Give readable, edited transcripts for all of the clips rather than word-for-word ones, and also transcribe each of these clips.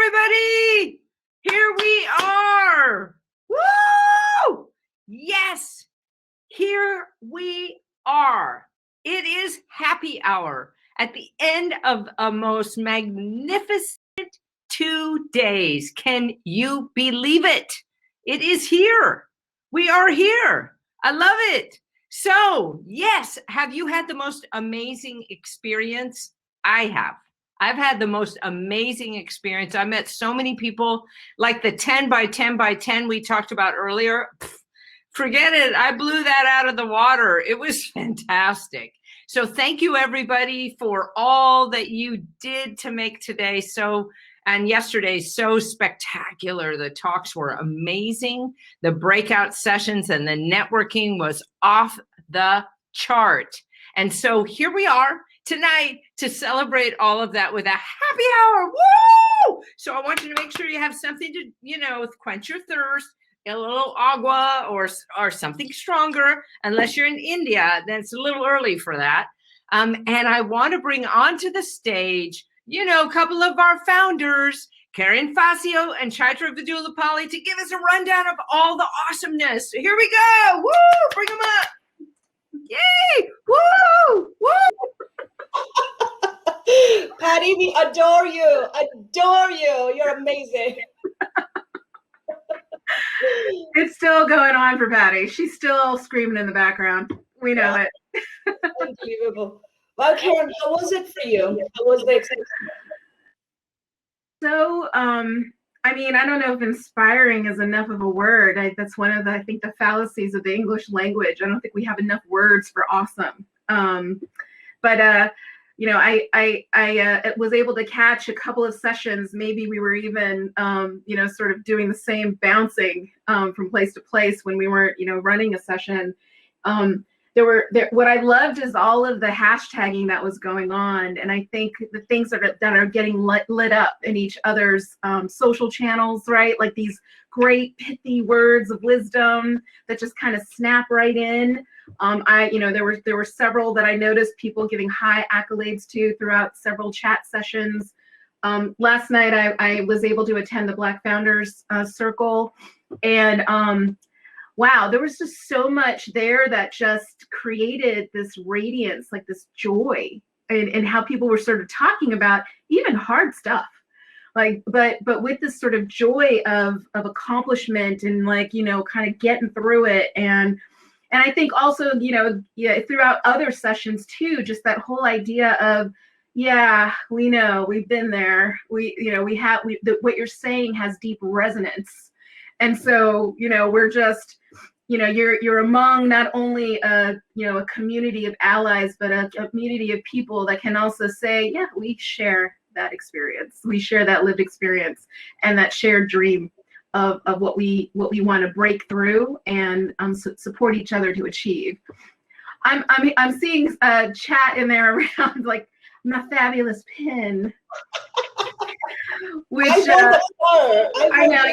everybody. Here we are. Woo! Yes, here we are. It is happy hour at the end of a most magnificent 2 days. Can you believe it? It is here. We are here. I love it. So, yes, have you had the most amazing experience? I have. I've had the most amazing experience. I met so many people, like the 10 by 10 by 10 we talked about earlier. Forget it. I blew that out of the water. It was fantastic. So thank you, everybody, for all that you did to make today and yesterday so spectacular. The talks were amazing. The breakout sessions and the networking was off the chart. And so here we are tonight to celebrate all of that with a happy hour. Woo! So I want you to make sure you have something to, quench your thirst, a little agua or something stronger. Unless you're in India, then it's a little early for that. And I want to bring onto the stage, a couple of our founders, Karen Facio and Chaitra Vidulapalli, to give us a rundown of all the awesomeness. Here we go. Woo! Bring them up. Yay! Woo! Woo! Patty, we adore you. Adore you. You're amazing. It's still going on for Patty. She's still screaming in the background. We know it. Unbelievable. Well, Karen, how was it for you? How was the experience? So, I don't know if inspiring is enough of a word. That's one of I think the fallacies of the English language. I don't think we have enough words for awesome. I was able to catch a couple of sessions. Maybe we were even, sort of doing the same bouncing from place to place when we weren't, running a session. What I loved is all of the hashtagging that was going on. And I think the things that are getting lit up in each other's social channels, right? Like these great pithy words of wisdom that just kind of snap right in. There were several that I noticed people giving high accolades to throughout several chat sessions. Last night, I was able to attend the Black Founders Circle, and wow, there was just so much there that just created this radiance, like this joy, and how people were sort of talking about even hard stuff, but with this sort of joy of accomplishment and kind of getting through it. And I think also, throughout other sessions too, just that whole idea of, yeah, we know, we've been there. What you're saying has deep resonance. And so, we're just, you're among not only a community of allies, but a community of people that can also say, yeah, we share that experience. We share that lived experience and that shared dream of what we want to break through and support each other to achieve. I'm seeing chat in there around like my fabulous pin. Which I know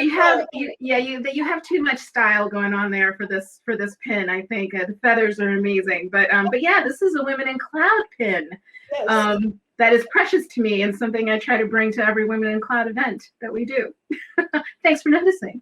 you have too much style going on there for this pin. I think the feathers are amazing, but yeah, this is a Women in Cloud pin. Yes. That is precious to me and something I try to bring to every Women in Cloud event that we do. Thanks for noticing.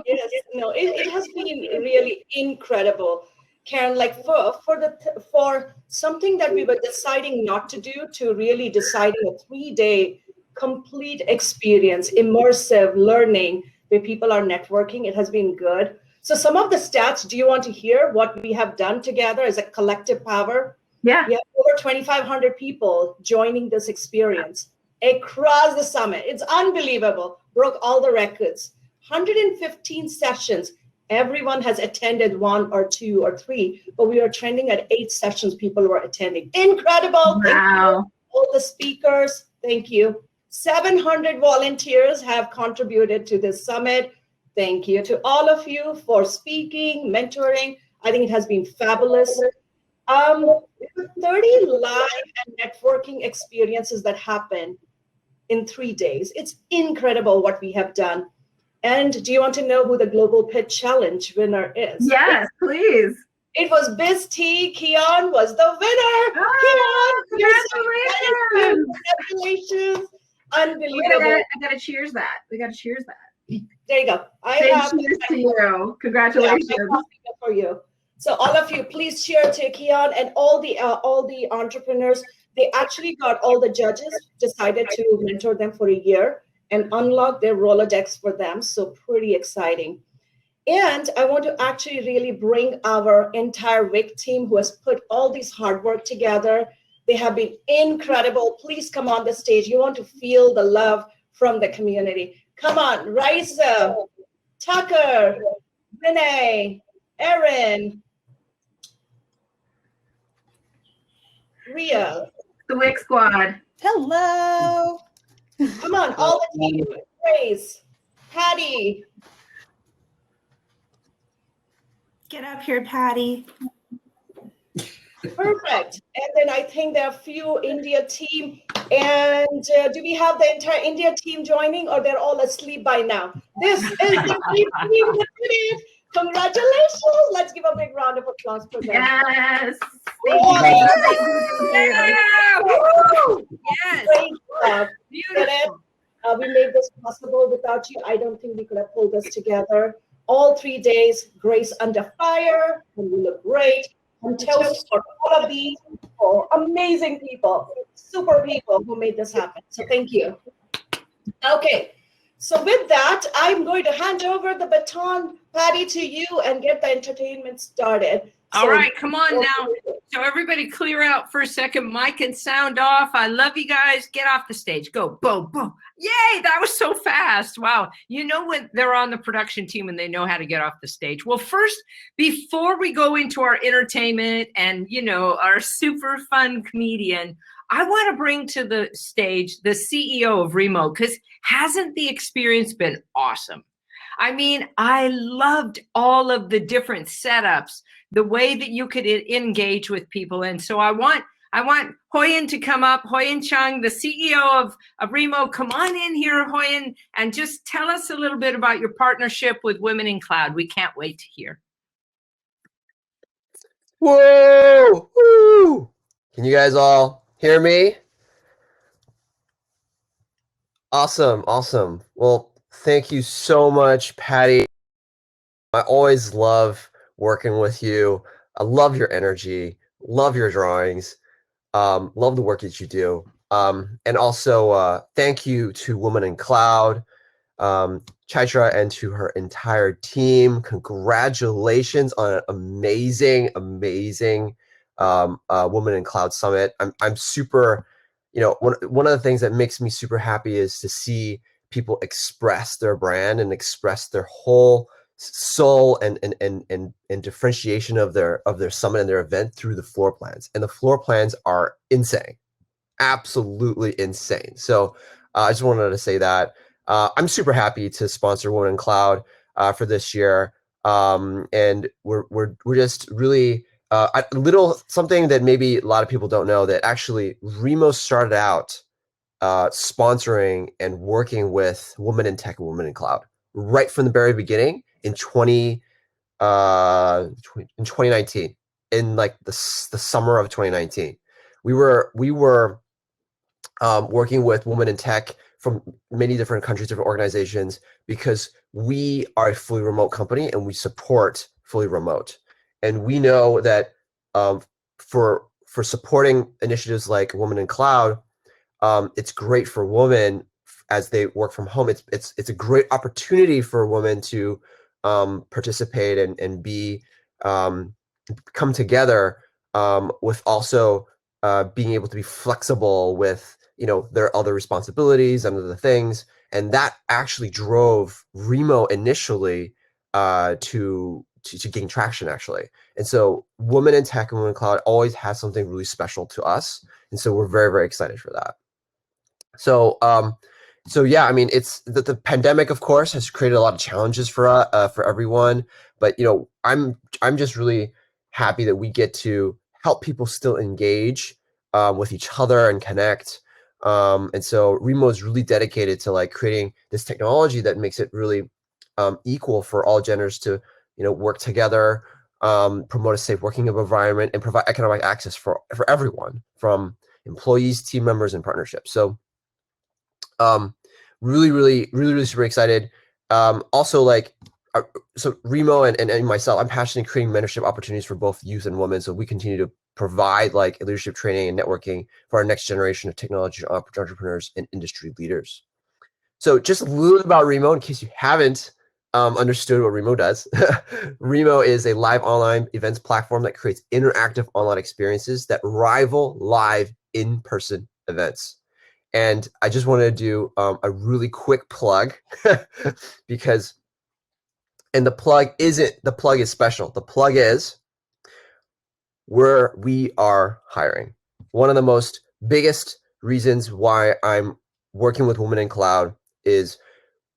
Yes, it has been really incredible, Karen. Like for something that we were deciding not to do, to really deciding a 3-day complete experience, immersive learning where people are networking. It has been good. So some of the stats, do you want to hear what we have done together as a collective power? Yeah. We have over 2,500 people joining this experience across the summit. It's unbelievable. Broke all the records. 115 sessions. Everyone has attended 1 or 2 or 3, but we are trending at 8 sessions people were attending. Incredible. Wow. All the speakers, thank you. 700 volunteers have contributed to this summit. Thank you to all of you for speaking, mentoring. I think it has been fabulous. 30 live and networking experiences that happen in 3 days. It's incredible what we have done. And do you want to know who the Global Pitch Challenge winner is? Yes, please. It was Biz T. Keon was the winner. Oh, Keon, congratulations. Unbelievable. I gotta cheers that. We gotta cheers that. There you go. I Big have cheers to you. Congratulations. for you. So all of you, please cheer to Keon and all the entrepreneurs. They actually got all the judges decided to mentor them for a year and unlock their Rolodex for them. So pretty exciting. And I want to actually really bring our entire WIC team who has put all this hard work together. They have been incredible. Please come on the stage. You want to feel the love from the community. Come on, Raisa, Tucker, Renee, Erin, Ria. The WIC squad. Hello. Come on, all the team. Grace, Patty. Get up here, Patty. Perfect. And then I think there are a few India team. And do we have the entire India team joining, or they're all asleep by now? This is the team that did it. Congratulations. Let's give a big round of applause for them. Yes. Yeah! Woo! Yes. Great job. Beautiful. We made this possible. Without you, I don't think we could have pulled this together. All 3 days, Grace under fire, and we look great. And toast for all of these people, amazing people, super people who made this happen. So thank you. Okay, so with that, I'm going to hand over the baton, Patty, to you and get the entertainment started. All right, come on now. So everybody clear out for a second. Mic and sound off. I love you guys. Get off the stage. Go, boom, boom. Yay, that was so fast. Wow. You know when they're on the production team and they know how to get off the stage. Well, first, before we go into our entertainment and, you know, our super fun comedian, I want to bring to the stage the CEO of Remo, because hasn't the experience been awesome? I mean, I loved all of the different setups, the way that you could engage with people. And so I want Hoyen to come up. Hoyen Chung, the CEO of Remo, come on in here, Hoyen, and just tell us a little bit about your partnership with Women in Cloud. We can't wait to hear. Whoa! Woo! Can you guys all hear me? Awesome, awesome. Well, thank you so much, Patty. I always love working with you. I love your energy, love your drawings, love the work that you do. And also thank you to Women in Cloud, Chaitra, and to her entire team. Congratulations on an amazing, amazing Women in Cloud Summit. I'm super, you know, one of the things that makes me super happy is to see people express their brand and express their whole soul and differentiation of their summit and their event through the floor plans. And the floor plans are insane, absolutely insane. So I just wanted to say that I'm super happy to sponsor Women in Cloud for this year, and we're just really a little something that maybe a lot of people don't know, that actually Remo started out sponsoring and working with Women in Tech and Women in Cloud right from the very beginning in 2019, in like the summer of 2019. We were working with Women in Tech from many different countries, different organizations, because we are a fully remote company and we support fully remote. And we know that for supporting initiatives like Women in Cloud, it's great for women as they work from home. It's a great opportunity for women to participate and be come together with also being able to be flexible with, you know, their other responsibilities and other things. And that actually drove Remo initially to gain traction, actually. And so Women in Tech and Women in Cloud always has something really special to us. And so we're very, very excited for that. So yeah, I mean, it's the pandemic, of course, has created a lot of challenges for everyone. But, you know, I'm just really happy that we get to help people still engage with each other and connect. And so Remo is really dedicated to like creating this technology that makes it really equal for all genders to, you know, work together, promote a safe working environment, and provide economic access for everyone, from employees, team members, and partnerships. So Really super excited. Also, like, so Remo and myself, I'm passionate in creating mentorship opportunities for both youth and women. So we continue to provide like leadership training and networking for our next generation of technology entrepreneurs and industry leaders. So just a little bit about Remo in case you haven't understood what Remo does. Remo is a live online events platform that creates interactive online experiences that rival live in-person events. And I just wanted to do a really quick plug because, and the plug is special. The plug is we are hiring. One of the most biggest reasons why I'm working with Women in Cloud is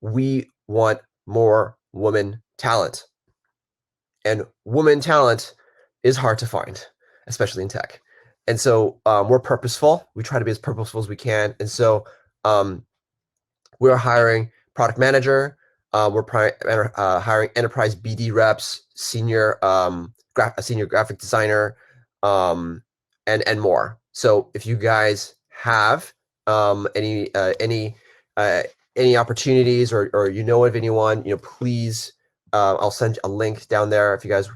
we want more women talent. And women talent is hard to find, especially in tech. And so we're purposeful. We try to be as purposeful as we can. And so we're hiring product manager. We're hiring enterprise BD reps, senior graphic designer, and more. So if you guys have any opportunities or you know of anyone, please, I'll send a link down there. If you guys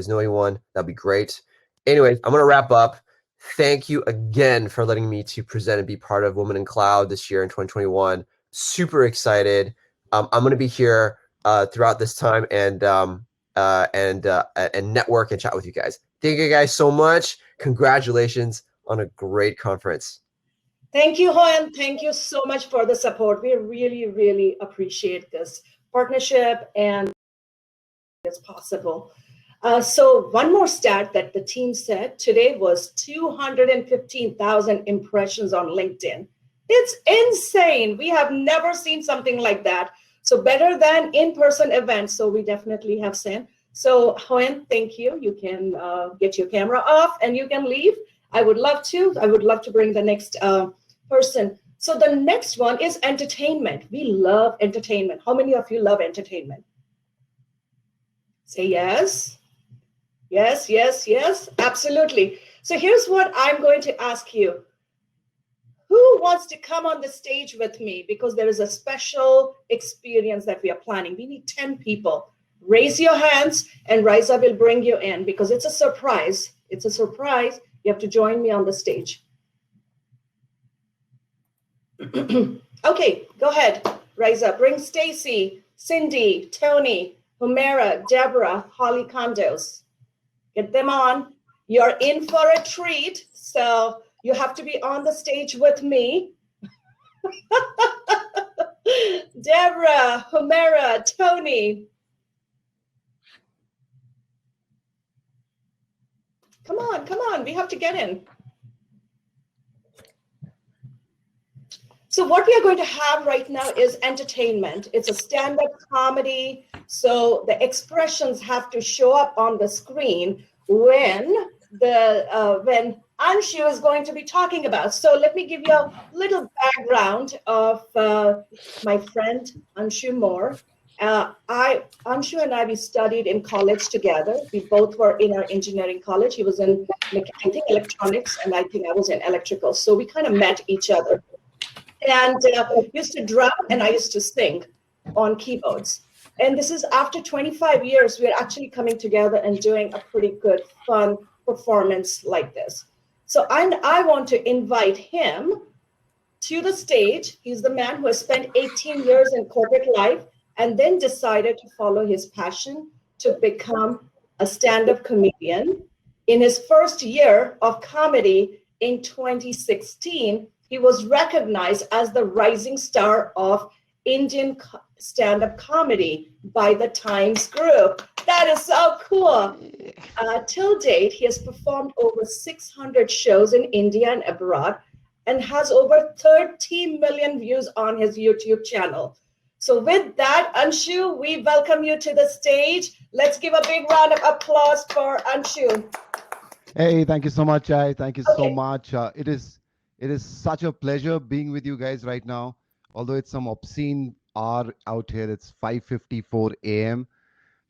know anyone, that'd be great. Anyway, I'm gonna wrap up. Thank you again for letting me to present and be part of Women in Cloud this year in 2021. Super excited. I'm going to be here throughout this time and network and chat with you guys. Thank you guys so much. Congratulations on a great conference. Thank you, Hoyan. Thank you so much for the support. We really, really appreciate this partnership and it's possible. So one more stat that the team said today was 215,000 impressions on LinkedIn. It's insane. We have never seen something like that. So better than in-person events. So we definitely have sent. So Hoyan, thank you. You can get your camera off and you can leave. I would love to bring the next person. So the next one is entertainment. We love entertainment. How many of you love entertainment? Say yes. Yes, yes, yes, absolutely. So here's what I'm going to ask you. Who wants to come on the stage with me? Because there is a special experience that we are planning. We need 10 people. Raise your hands and Riza will bring you in because it's a surprise. It's a surprise. You have to join me on the stage. Okay, go ahead, Riza. Bring Stacy, Cindy, Tony, Humera, Deborah, Holly Condos. Get them on. You're in for a treat. So you have to be on the stage with me. Deborah, Humera, Tony. Come on. We have to get in. So what we are going to have right now is entertainment. It's a stand-up comedy. So the expressions have to show up on the screen when Anshu is going to be talking about. So let me give you a little background of my friend Anshu Moore. Anshu and I, we studied in college together. We both were in our engineering college. He was in, I think, electronics, and I think I was in electrical. So we kind of met each other. And used to drum and I used to sing on keyboards. And this is after 25 years, we're actually coming together and doing a pretty good, fun performance like this. So I want to invite him to the stage. He's the man who has spent 18 years in corporate life and then decided to follow his passion to become a stand-up comedian. In his first year of comedy in 2016, he was recognized as the rising star of Indian stand-up comedy by the Times Group. That is so cool. Till date, he has performed over 600 shows in India and abroad and has over 30 million views on his YouTube channel. So with that, Anshu, we welcome you to the stage. Let's give a big round of applause for Anshu. Hey, thank you so much, Jai. Thank you so much. It is such a pleasure being with you guys right now. Although it's some obscene hour out here, it's 5:54 a.m.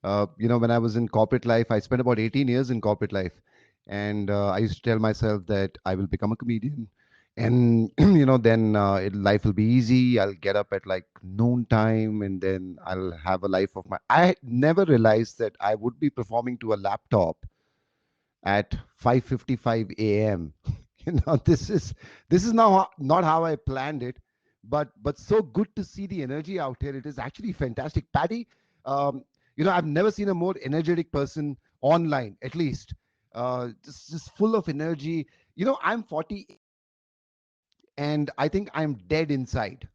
When I was in corporate life, I spent about 18 years in corporate life. And I used to tell myself that I will become a comedian. And then life will be easy. I'll get up at like noon time, and then I'll have a life of my. I never realized that I would be performing to a laptop at 5:55 a.m. This is now not how I planned it, but so good to see the energy out here. It is actually fantastic, Patty. um, I've never seen a more energetic person online, at least. Just full of energy. I'm 40, and I think I'm dead inside.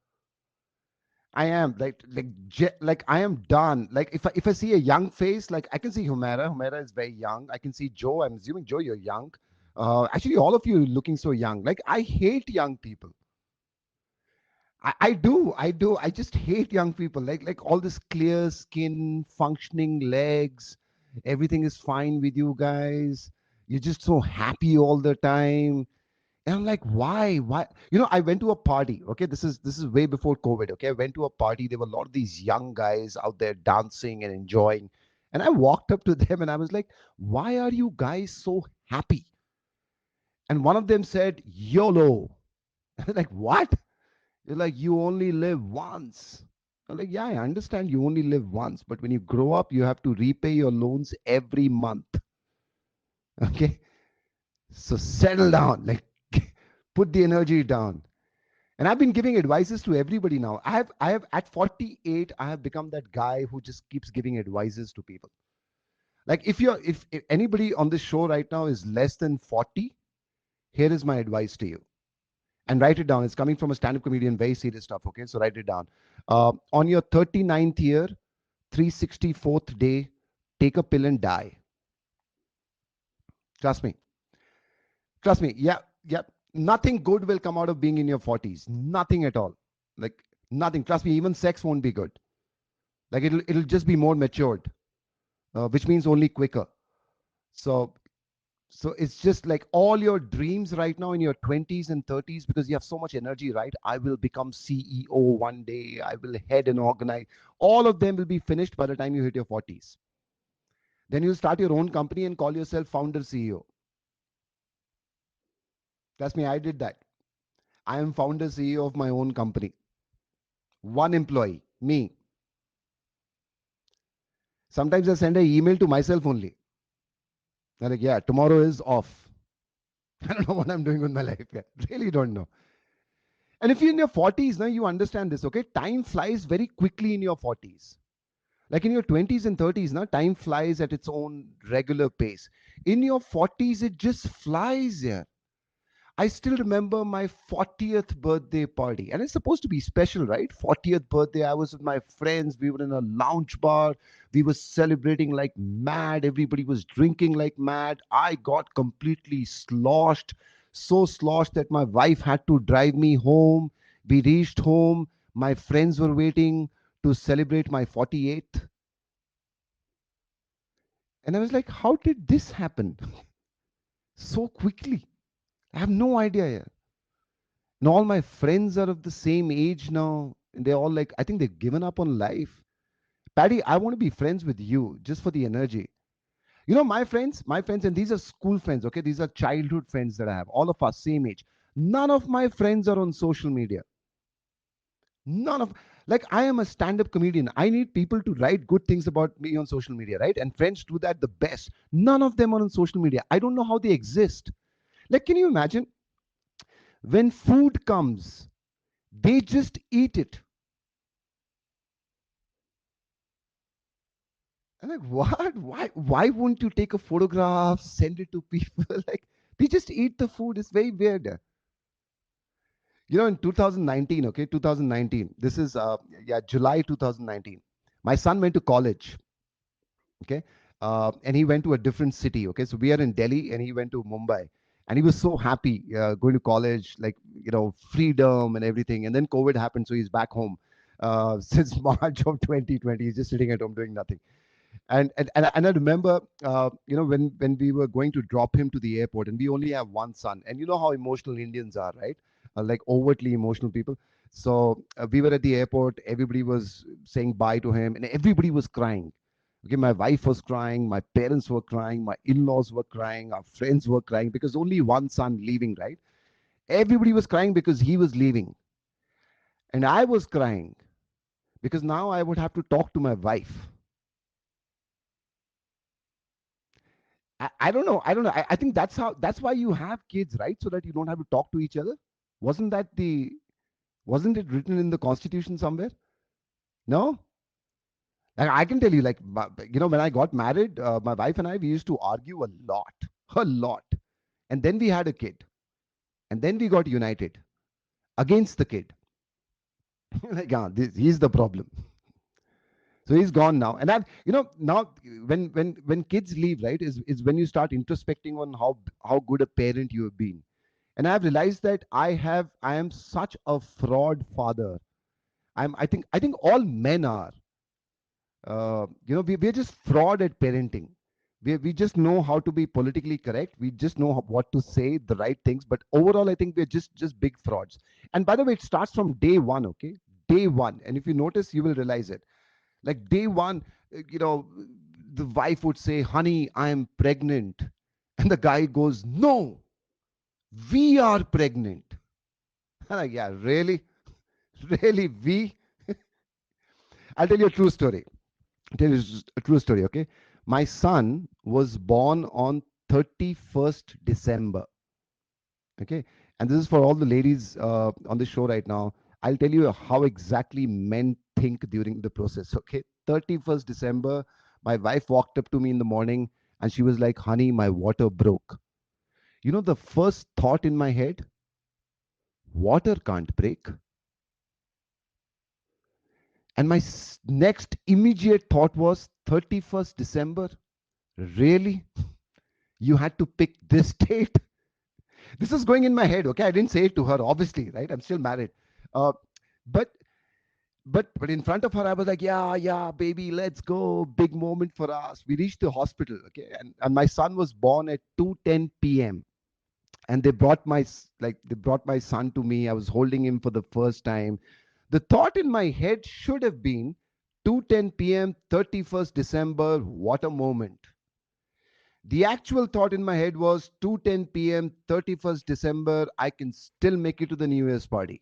I am like I am done. Like if I see a young face, like I can see Humera. Humera is very young. I can see Joe. I'm assuming Joe, you're young. Actually, all of you looking so young. Like I hate young people. I do. I just hate young people. Like all this clear skin, functioning legs, everything is fine with you guys. You're just so happy all the time. And I'm like, why? Why? I went to a party. Okay, this is way before COVID. Okay, I went to a party. There were a lot of these young guys out there dancing and enjoying. And I walked up to them and I was like, why are you guys so happy? And one of them said, YOLO. I was like, what? They're like, you only live once. I'm like, yeah, I understand you only live once, but when you grow up, you have to repay your loans every month. Okay, so settle down. Like, put the energy down. And I've been giving advices to everybody now. I have at 48, I have become that guy who just keeps giving advices to people. Like if anybody on this show right now is less than 40, here is my advice to you. And write it down. It's coming from a stand-up comedian, very serious stuff. Okay, so write it down. On your 39th year, 364th day, take a pill and die. Trust me. Trust me. Yeah, yeah. Nothing good will come out of being in your 40s. Nothing at all. Like nothing. Trust me. Even sex won't be good. Like it'll just be more matured, which means only quicker. So it's just like all your dreams right now in your 20s and 30s, because you have so much energy, right? I will become CEO one day. I will head and organize. All of them will be finished by the time you hit your 40s. Then you'll start your own company and call yourself founder CEO. Trust me, I did that. I am founder CEO of my own company. One employee, me. Sometimes I send an email to myself only. I'm like, yeah, tomorrow is off. I don't know what I'm doing with my life. Yeah, really don't know. And if you're in your 40s, now you understand this, okay? Time flies very quickly in your 40s. Like in your 20s and 30s, now time flies at its own regular pace. In your 40s, it just flies, yeah. I still remember my 40th birthday party, and it's supposed to be special, right? 40th birthday, I was with my friends. We were in a lounge bar. We were celebrating like mad. Everybody was drinking like mad. I got completely sloshed, so sloshed that my wife had to drive me home. We reached home. My friends were waiting to celebrate my 48th. And I was like, how did this happen so quickly? I have no idea. Yeah. And all my friends are of the same age now. And they're all like, I think they've given up on life. Patty, I want to be friends with you just for the energy. My friends, and these are school friends, okay? These are childhood friends that I have, all of us, same age. None of my friends are on social media. None of, like, I am a stand up comedian. I need people to write good things about me on social media, right? And friends do that the best. None of them are on social media. I don't know how they exist. Like, can you imagine when food comes, they just eat it? I'm like, what? Why won't you take a photograph, send it to people? Like, they just eat the food. It's very weird. In 2019, okay, 2019. This is July 2019. My son went to college, okay, and he went to a different city. Okay, so we are in Delhi, and he went to Mumbai, and he was so happy going to college, like freedom and everything. And then COVID happened, so he's back home since March of 2020. He's just sitting at home doing nothing. And I remember, when we were going to drop him to the airport, and we only have one son, and you know how emotional Indians are, right? Like overtly emotional people. So we were at the airport. Everybody was saying bye to him, and everybody was crying. Okay, my wife was crying, my parents were crying, my in-laws were crying, our friends were crying because only one son leaving, right? Everybody was crying because he was leaving. And I was crying because now I would have to talk to my wife. I don't know. I don't know. I think that's why you have kids, right? So that you don't have to talk to each other. Wasn't that the, wasn't it written in the constitution somewhere? No? Like, I can tell you, like, when I got married, my wife and I, we used to argue a lot. And then we had a kid. And then we got united against the kid. Like, he's the problem. So he's gone now. And I've, now when kids leave, right, is when you start introspecting on how good a parent you have been. And I've realized that I am such a fraud father. I think all men are. We're just fraud at parenting. We just know how to be politically correct. We just know what to say, the right things. But overall, I think we're just big frauds. And by the way, it starts from day one, okay? Day one. And if you notice, you will realize it. Like day one, the wife would say, honey, I'm pregnant. And the guy goes, no, we are pregnant. I'm like, yeah, really? Really, we? I'll tell you a true story. Tell you a true story, okay? My son was born on 31st December, okay? And this is for all the ladies on the show right now. I'll tell you how exactly men think during the process, okay? 31st December, my wife walked up to me in the morning and she was like, honey, my water broke. You know, the first thought in my head, water can't break. And my next immediate thought was 31st December, really? You had to pick this date? This is going in my head, okay? I didn't say it to her, obviously, right? I'm still married. Uh, but but in front of her, I was like, yeah, baby, let's go. Big moment for us. We reached the hospital, okay? And my son was born at 2:10 p.m. And they brought my son to me. I was holding him for the first time. The thought in my head should have been 2:10 p.m., 31st December, what a moment. The actual thought in my head was 2:10 p.m., 31st December, I can still make it to the New Year's party.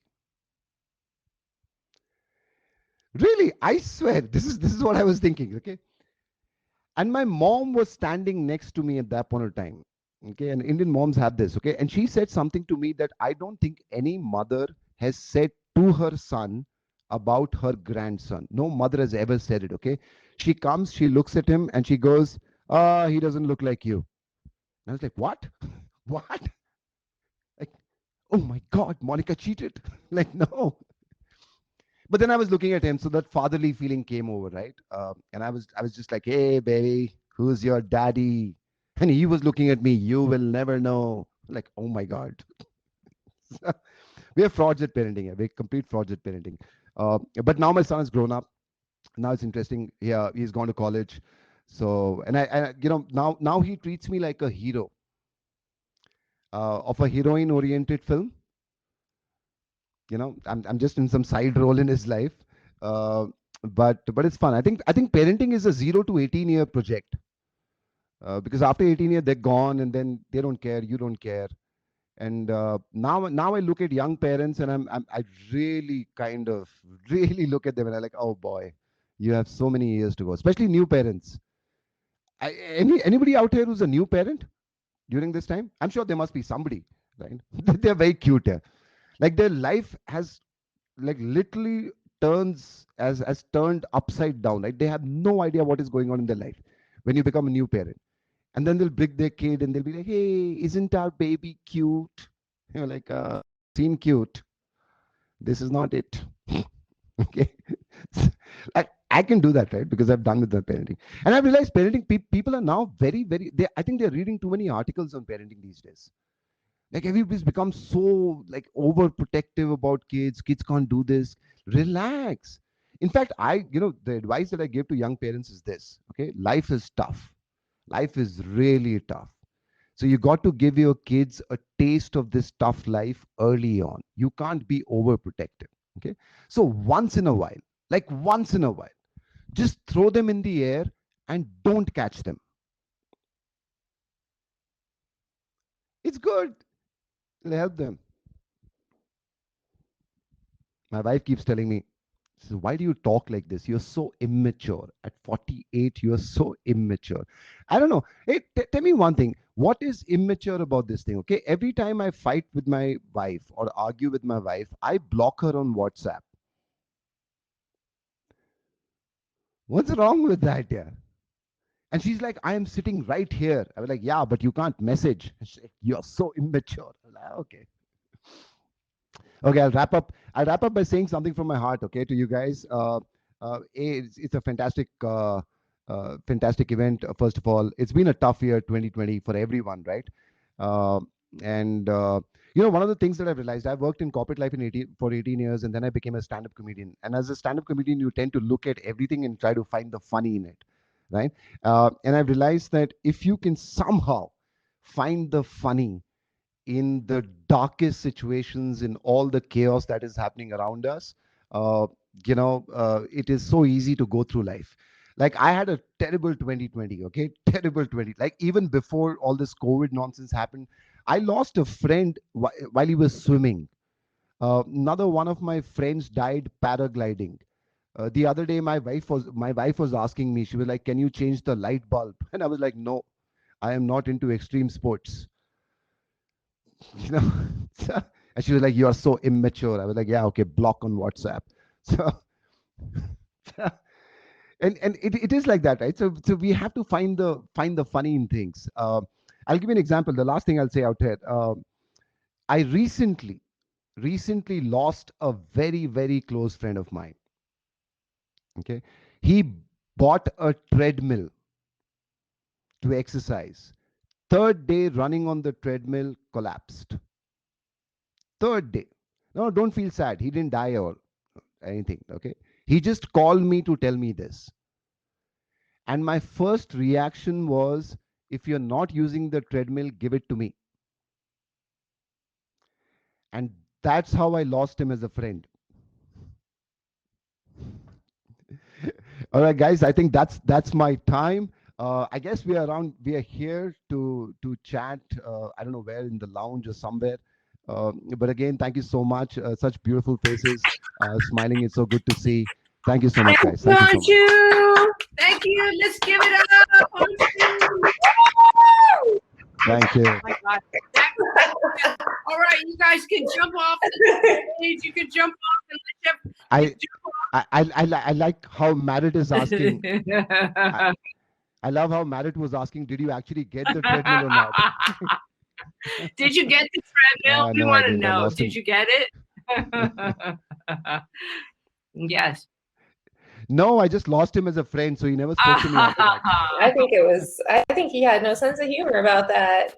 Really, I swear, this is what I was thinking, okay? And my mom was standing next to me at that point of time. Okay, and Indian moms have this, okay? And she said something to me that I don't think any mother has said to her son about her grandson. No mother has ever said it, okay? She comes, she looks at him, and she goes, he doesn't look like you. And I was like, what? What? Like, oh my God, Monica cheated. Like, no. But then I was looking at him, so that fatherly feeling came over, right? And I was just like, hey, baby, who's your daddy? And he was looking at me, you will never know. Like, oh my God. We are frauds at parenting. Yeah. We're complete frauds at parenting. But now my son has grown up. Now it's interesting. Yeah, he's gone to college. So, and now he treats me like a hero of a heroine-oriented film. I'm just in some side role in his life. Uh, but it's fun. I think parenting is a 0 to 18 year project. Because after 18 years they're gone and then they don't care, you don't care. And now I look at young parents and I really kind of really look at them and I'm like, oh boy, you have so many years to go, especially new parents. Anybody out here who's a new parent during this time? I'm sure there must be somebody, right? They're very cute here. Like their life has like literally turns as turned upside down, right? They have no idea what is going on in their life when you become a new parent. And then they'll bring their kid and they'll be like, hey, isn't our baby cute? You're like, seem cute. This is not it. Okay. I can do that, right? Because I've done with the parenting. And I've realized parenting, people are now I think they're reading too many articles on parenting these days. Like everybody's become so like overprotective about kids. Kids can't do this. Relax. In fact, the advice that I give to young parents is this, okay? Life is tough. Life is really tough. So you got to give your kids a taste of this tough life early on. You can't be overprotective. Okay. So once in a while, just throw them in the air and don't catch them. It's good. It'll help them. My wife keeps telling me, so why do you talk like this? You're so immature. At 48, you're so immature. I don't know. Hey, tell me one thing. What is immature about this thing? Okay. Every time I fight with my wife or argue with my wife, I block her on WhatsApp. What's wrong with that? Yeah. And she's like, I am sitting right here. I was like, yeah, but you can't message. She's like, you're so immature. I was like, okay. Okay, I'll wrap up. I'll wrap up by saying something from my heart, okay, to you guys. It's a fantastic event. First of all, it's been a tough year, 2020, for everyone, right? Uh, and one of the things that I've realized, I've worked in corporate life for 18 years, and then I became a stand-up comedian. And as a stand-up comedian, you tend to look at everything and try to find the funny in it, right? And I've realized that if you can somehow find the funny in the darkest situations, in all the chaos that is happening around us, uh, it is so easy to go through life. Like I had a terrible 2020, okay, terrible 20. Like even before all this COVID nonsense happened, I lost a friend while he was swimming. Another one of my friends died paragliding. The other day, my wife was asking me. She was like, "Can you change the light bulb?" And I was like, "No, I am not into extreme sports." you know and she was like, you are so immature. I was like, yeah, okay, block on WhatsApp. So and it is like that, right? So we have to find the funny in things. I'll give you an example. The last thing I'll say out here, I recently lost a very, very close friend of mine. Okay, he bought a treadmill to exercise. Third day running on the treadmill, collapsed. Third day. No, don't feel sad. He didn't die or anything. Okay. He just called me to tell me this. And my first reaction was, if you're not using the treadmill, give it to me. And that's how I lost him as a friend. All right, guys, I think that's my time. I guess we are here to chat. I don't know where, in the lounge or somewhere. But again, thank you so much. Such beautiful faces, smiling. It's so good to see. Thank you so much, guys. Thank you so much. you. Thank you. Let's give it up. Anju. Woo! Thank you. Oh my God. All right, you guys can jump off the stage. You can jump off and let I like how Marit is asking. I love how Marit was asking, did you actually get the treadmill or not? Did you get the treadmill? We No, I want to didn't. I know. lost Did him. you get it? Yes. No, I just lost him as a friend, so he never spoke to me after that. I think he had no sense of humor about that.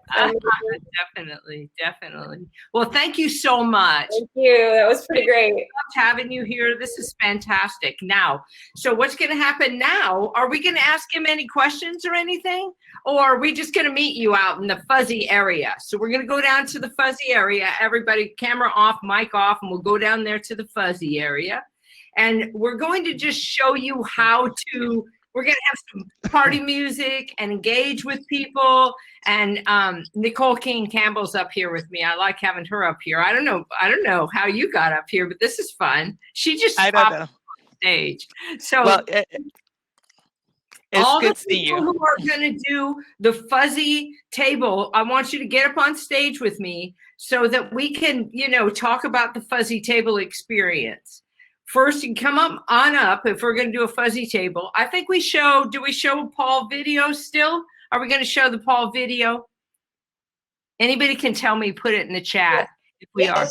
Definitely. Well, thank you so much. Thank you. That was pretty great. Loved having you here. This is fantastic. Now, so what's going to happen now? Are we going to ask him any questions or anything? Or are we just going to meet you out in the fuzzy area? So we're going to go down to the fuzzy area. Everybody, camera off, mic off, and we'll go down there to the fuzzy area. And we're going to just show you how to, we're going to have some party music and engage with people. And Nicole King Campbell's up here with me. I like having her up here. I don't know how you got up here, but this is fun. She just popped on stage. So well, it's all good the to see people you. who are going to do the fuzzy table, I want you to get up on stage with me so that we can, talk about the fuzzy table experience. First, you can come up if we're going to do a fuzzy table. I think do we show Paul video still? Are we going to show the Paul video? Anybody can tell me, put it in the chat if we are.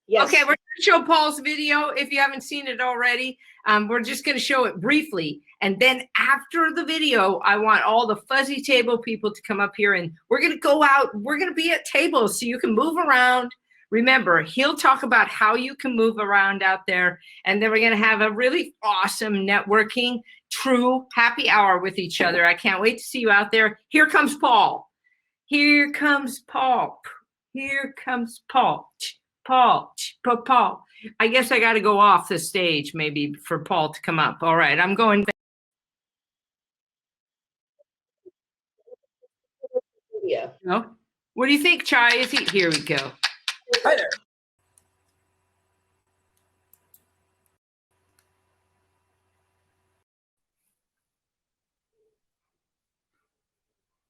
Yes. Okay, we're going to show Paul's video if you haven't seen it already. We're just going to show it briefly. And then after the video, I want all the fuzzy table people to come up here and we're going to go out. We're going to be at tables so you can move around. Remember, he'll talk about how you can move around out there. And then we're going to have a really awesome networking, true happy hour with each other. I can't wait to see you out there. Here comes Paul. Here comes Paul. Here comes Paul. Paul. I guess I got to go off the stage maybe for Paul to come up. All right, I'm going. Yeah. No? What do you think, Chai? Here we go. Hi there.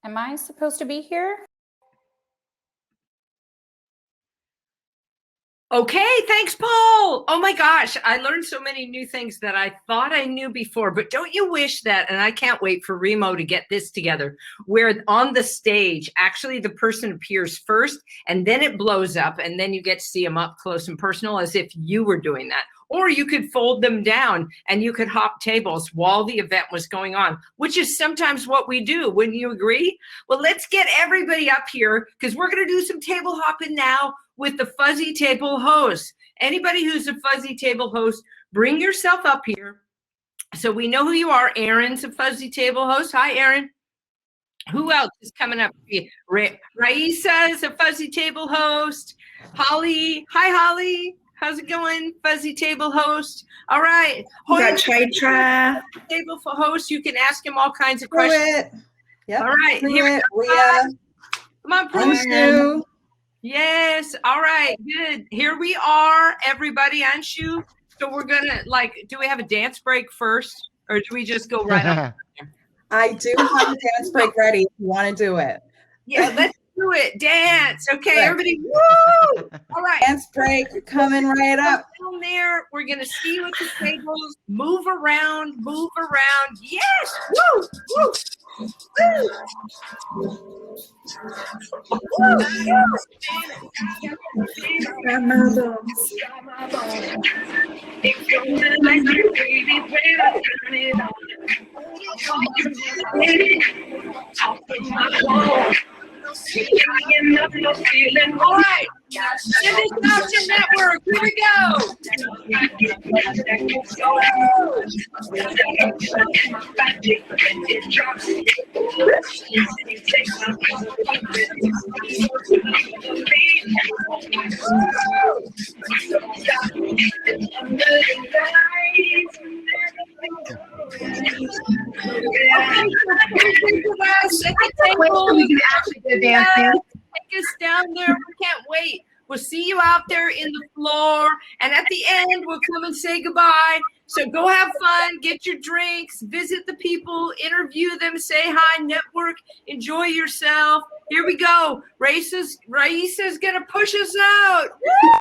Am I supposed to be here? Okay, thanks, Paul. Oh my gosh, I learned so many new things that I thought I knew before, but don't you wish that, and I can't wait for Remo to get this together, where on the stage, actually the person appears first, and then it blows up, and then you get to see them up close and personal as if you were doing that. Or you could fold them down and you could hop tables while the event was going on, which is sometimes what we do. Wouldn't you agree? Well, let's get everybody up here because we're going to do some table hopping now with the fuzzy table host. Anybody who's a fuzzy table host, bring yourself up here so we know who you are. Aaron's a fuzzy table host. Hi, Aaron. Who else is coming up? Raisa is a fuzzy table host. Holly. Hi, Holly. How's it going, fuzzy table host? All right. We got Chaitra. Table for host. You can ask him all kinds of questions. Yep. All right. Here we go. Leah. Come on, Anshu. Yes. All right. Good. Here we are, everybody. Anshu. So we're gonna do we have a dance break first, or do we just go right up? I do have a dance break ready if you want to do it. Yeah, let's do it. Dance. Okay, everybody. Woo! All right. Dance break coming right up. Down there, we're gonna see with the tables. Move around. Move around. Yes. Woo! Woo! Woo! All right, send this out to network. Here we We can actually do dancing. Take us down there. We can't wait. We'll see you out there in the floor. And at the end, we'll come and say goodbye. So go have fun, get your drinks, visit the people, interview them, say hi, network, enjoy yourself. Here we go. Raisa's going to push us out. Woo!